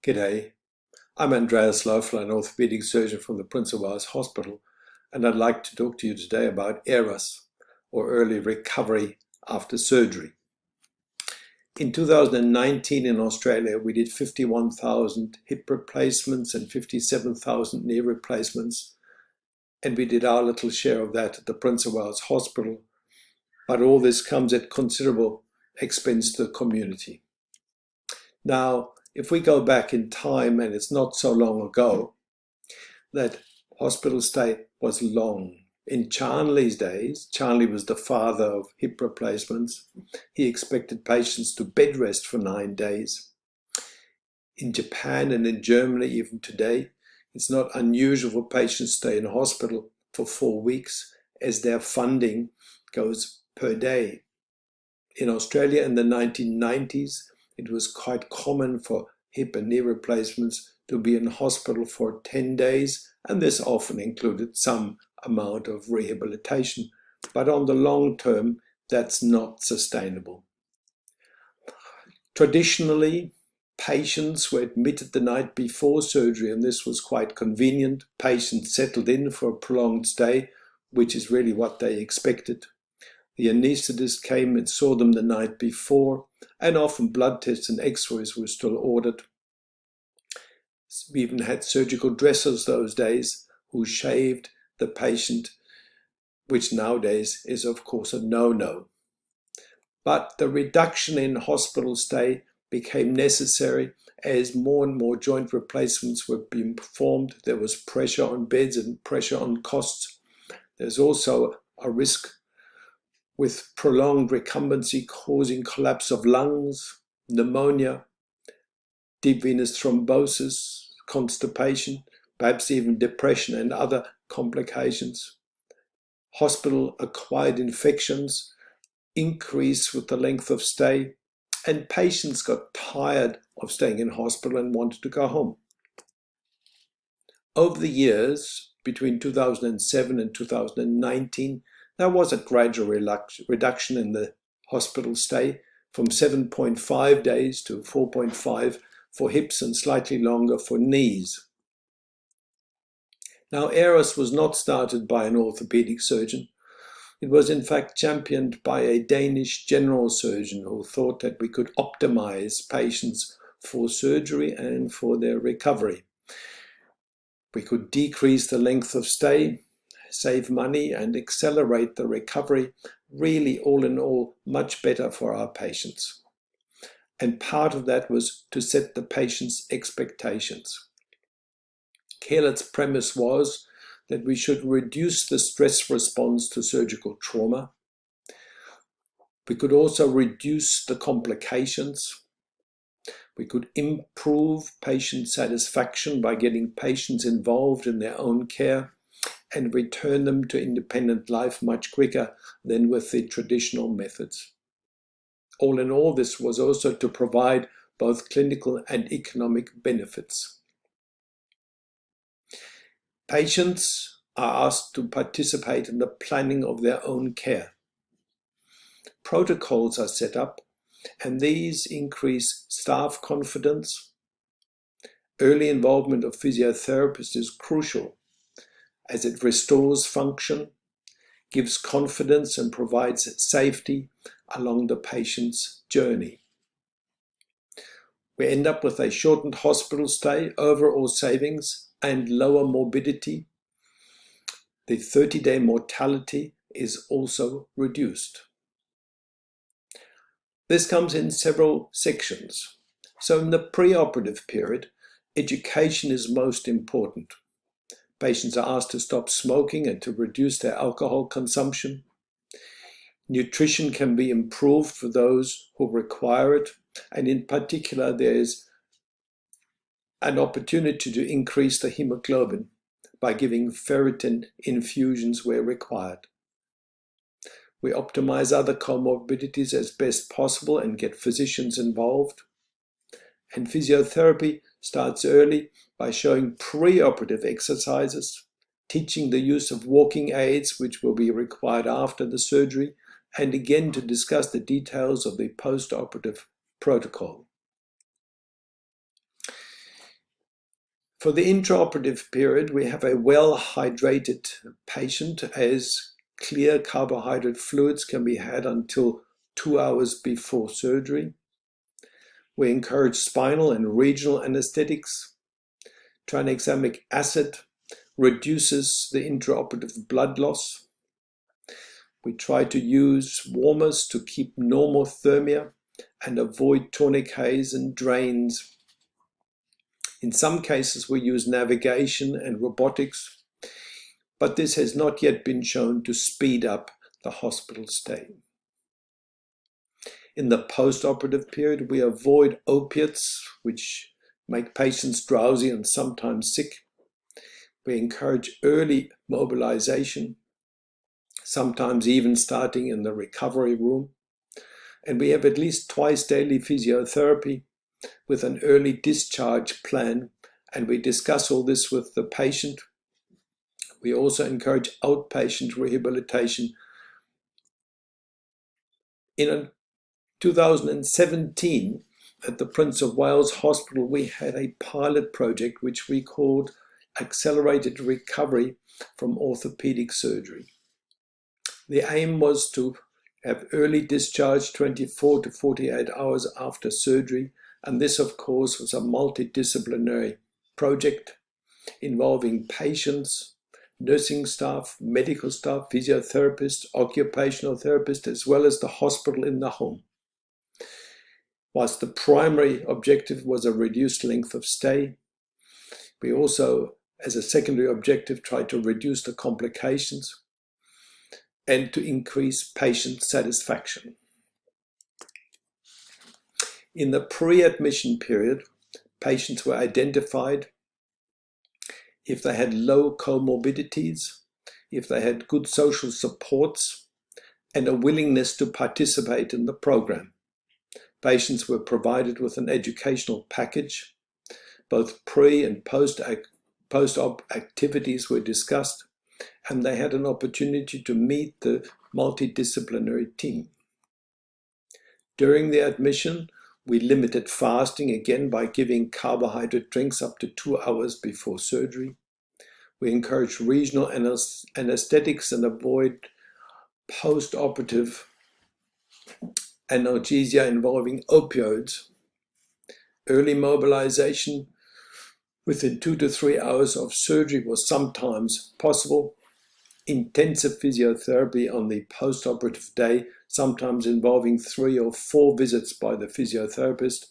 G'day, I'm Andreas Loefler, an orthopedic surgeon from the POW Hospital, and I'd like to talk to you today about AROP, or early recovery after surgery. In 2019 in Australia, we did 51,000 hip replacements and 57,000 knee replacements, and we did our little share of that at the POW Hospital, but all this comes at considerable expense to the community. Now, if we go back in time, and it's not so long ago, that hospital stay was long. In Charnley's days, Charnley was the father of hip replacements. He expected patients to bed rest for 9 days. In Japan and in Germany, even today, it's not unusual for patients to stay in hospital for 4 weeks, as their funding goes per day. In Australia in the 1990s, it was quite common for hip and knee replacements to be in hospital for 10 days, and this often included some amount of rehabilitation. But on the long term, that's not sustainable. Traditionally, patients were admitted the night before surgery, and this was quite convenient. Patients settled in for a prolonged stay, which is really what they expected. The anaesthetist came and saw them the night before, and often blood tests and x-rays were still ordered. We even had surgical dressers those days who shaved the patient, which nowadays is of course a no-no. But the reduction in hospital stay became necessary as more and more joint replacements were being performed. There was pressure on beds and pressure on costs. There's also a risk with prolonged recumbency causing collapse of lungs, pneumonia, deep venous thrombosis, constipation, perhaps even depression and other complications. Hospital-acquired infections increase with the length of stay, and patients got tired of staying in hospital and wanted to go home. Over the years, between 2007 and 2019, there was a gradual reduction in the hospital stay from 7.5 days to 4.5 for hips and slightly longer for knees. Now, AROP was not started by an orthopedic surgeon. It was in fact championed by a Danish general surgeon who thought that we could optimize patients for surgery and for their recovery. We could decrease the length of stay, save money, and accelerate the recovery. Really, all in all, much better for our patients. And part of that was to set the patient's expectations. Kehlet's premise was that we should reduce the stress response to surgical trauma. We could also reduce the complications. We could improve patient satisfaction by getting patients involved in their own care and return them to independent life much quicker than with the traditional methods. All in all, this was also to provide both clinical and economic benefits. Patients are asked to participate in the planning of their own care. Protocols are set up, and these increase staff confidence. Early involvement of physiotherapists is crucial, as it restores function, gives confidence, and provides safety along the patient's journey. We end up with a shortened hospital stay, overall savings, and lower morbidity. The 30-day mortality is also reduced. This comes in several sections. So in the preoperative period, education is most important. Patients are asked to stop smoking and to reduce their alcohol consumption. Nutrition can be improved for those who require it, and in particular, there is an opportunity to increase the hemoglobin by giving ferritin infusions where required. We optimize other comorbidities as best possible and get physicians involved. And physiotherapy starts early by showing preoperative exercises, teaching the use of walking aids, which will be required after the surgery, and again to discuss the details of the postoperative protocol. For the intraoperative period, we have a well-hydrated patient, as clear carbohydrate fluids can be had until 2 hours before surgery. We encourage spinal and regional anesthetics. Tranexamic acid reduces the intraoperative blood loss. We try to use warmers to keep normothermia and avoid tourniquets and drains. In some cases, we use navigation and robotics, but this has not yet been shown to speed up the hospital stay. In the post-operative period, we avoid opiates, which make patients drowsy and sometimes sick. We encourage early mobilization, sometimes even starting in the recovery room. And we have at least twice daily physiotherapy with an early discharge plan, and we discuss all this with the patient. We also encourage outpatient rehabilitation. In 2017, at the Prince of Wales Hospital, we had a pilot project which we called Accelerated Recovery from Orthopedic Surgery. The aim was to have early discharge 24 to 48 hours after surgery, and this, of course, was a multidisciplinary project involving patients, nursing staff, medical staff, physiotherapists, occupational therapists, as well as the hospital in the home. Whilst the primary objective was a reduced length of stay, we also, as a secondary objective, tried to reduce the complications and to increase patient satisfaction. In the pre-admission period, patients were identified if they had low comorbidities, if they had good social supports, and a willingness to participate in the program. Patients were provided with an educational package. Both pre- and post-op activities were discussed, and they had an opportunity to meet the multidisciplinary team. During the admission, we limited fasting again by giving carbohydrate drinks up to 2 hours before surgery. We encouraged regional anesthetics and avoid post-operative analgesia involving opioids. Early mobilization within 2 to 3 hours of surgery was sometimes possible. Intensive physiotherapy on the post-operative day, sometimes involving 3 or 4 visits by the physiotherapist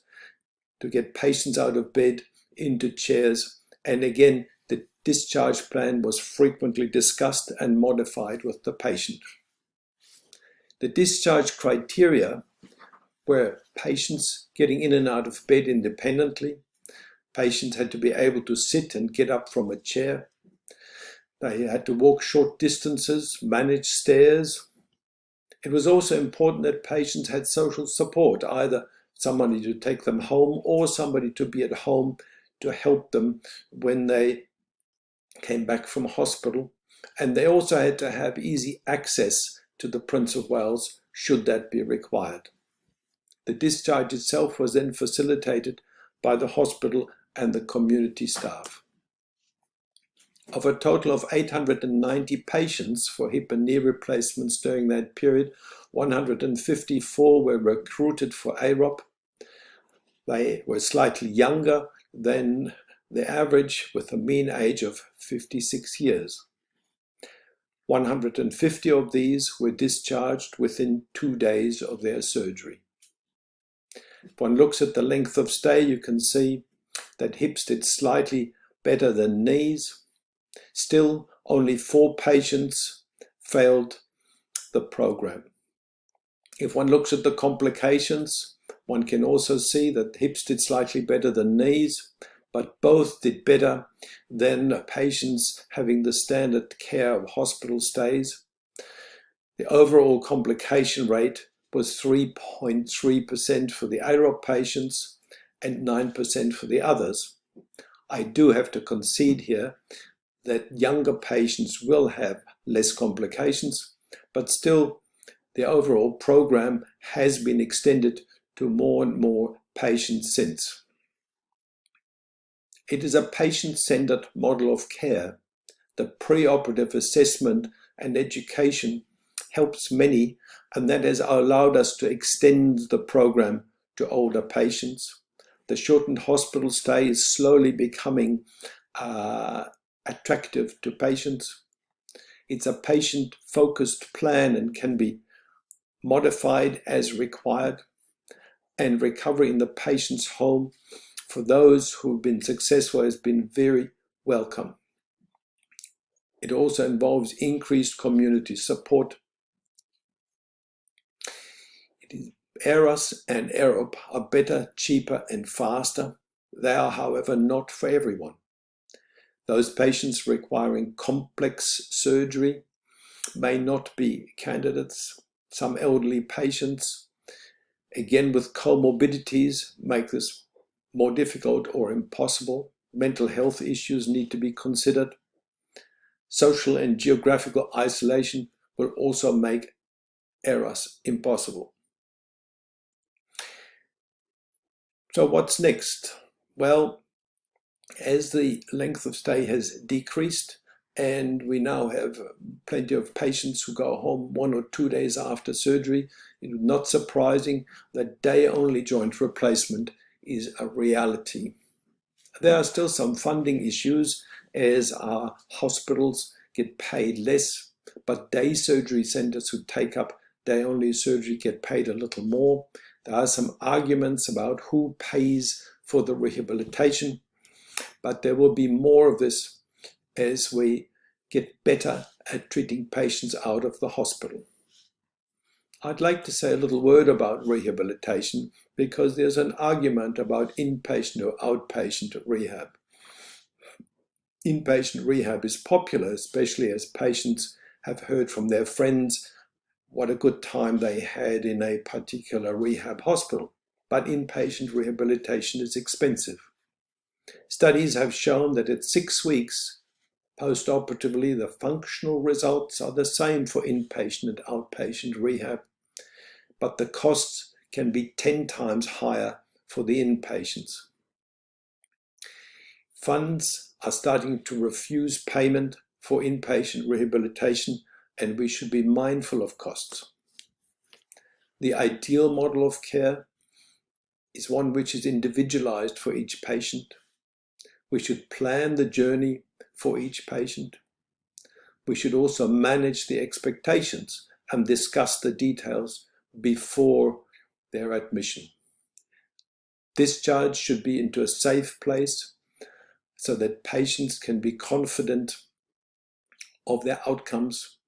to get patients out of bed, into chairs. And again, the discharge plan was frequently discussed and modified with the patient. The discharge criteria were patients getting in and out of bed independently. Patients had to be able to sit and get up from a chair. They had to walk short distances, manage stairs. It was also important that patients had social support, either somebody to take them home or somebody to be at home to help them when they came back from hospital. And they also had to have easy access to the Prince of Wales, should that be required. The discharge itself was then facilitated by the hospital and the community staff. Of a total of 890 patients for hip and knee replacements during that period, 154 were recruited for AROP. They were slightly younger than the average, with a mean age of 56 years. 150 of these were discharged within 2 days of their surgery. If one looks at the length of stay, you can see that hips did slightly better than knees. Still, only 4 patients failed the program. If one looks at the complications, one can also see that hips did slightly better than knees, but both did better than patients having the standard care of hospital stays. The overall complication rate was 3.3% for the AROP patients and 9% for the others. I do have to concede here that younger patients will have less complications, but still the overall program has been extended to more and more patients since. It is a patient-centered model of care. The preoperative assessment and education helps many, and that has allowed us to extend the program to older patients. The shortened hospital stay is slowly becoming attractive to patients. It's a patient-focused plan and can be modified as required. And recovery in the patient's home for those who've been successful has been very welcome. It also involves increased community support. AROS and AROP are better, cheaper, and faster. They are, however, not for everyone. Those patients requiring complex surgery may not be candidates. Some elderly patients, again with comorbidities, make this more difficult or impossible. Mental health issues need to be considered. Social and geographical isolation will also make AROS impossible. So what's next? Well, as the length of stay has decreased and we now have plenty of patients who go home 1 or 2 days after surgery, it is not surprising that day-only joint replacement is a reality. There are still some funding issues as our hospitals get paid less, but day surgery centers who take up day-only surgery get paid a little more. There are some arguments about who pays for the rehabilitation, but there will be more of this as we get better at treating patients out of the hospital. I'd like to say a little word about rehabilitation because there's an argument about inpatient or outpatient rehab. Inpatient rehab is popular, especially as patients have heard from their friends what a good time they had in a particular rehab hospital. But inpatient rehabilitation is expensive. Studies have shown that at 6 weeks post-operatively, the functional results are the same for inpatient and outpatient rehab, but the costs can be 10 times higher for the inpatients. Funds are starting to refuse payment for inpatient rehabilitation, and we should be mindful of costs. The ideal model of care is one which is individualized for each patient. We should plan the journey for each patient. We should also manage the expectations and discuss the details before their admission. Discharge should be into a safe place so that patients can be confident of their outcomes.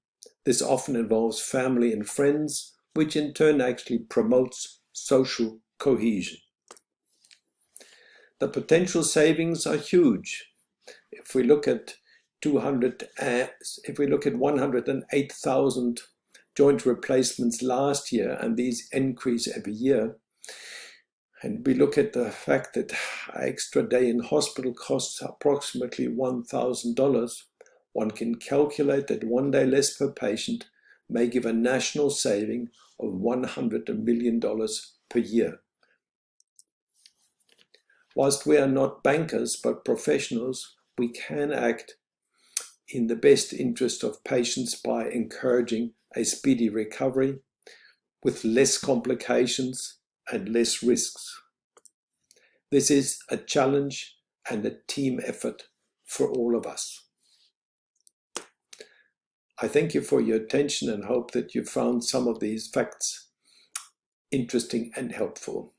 This often involves family and friends, which in turn actually promotes social cohesion. The potential savings are huge. If we look at 108,000 joint replacements last year, and these increase every year, and we look at the fact that an extra day in hospital costs approximately $1,000, one can calculate that 1 day less per patient may give a national saving of $100 million per year. Whilst we are not bankers but professionals, we can act in the best interest of patients by encouraging a speedy recovery with less complications and less risks. This is a challenge and a team effort for all of us. I thank you for your attention and hope that you found some of these facts interesting and helpful.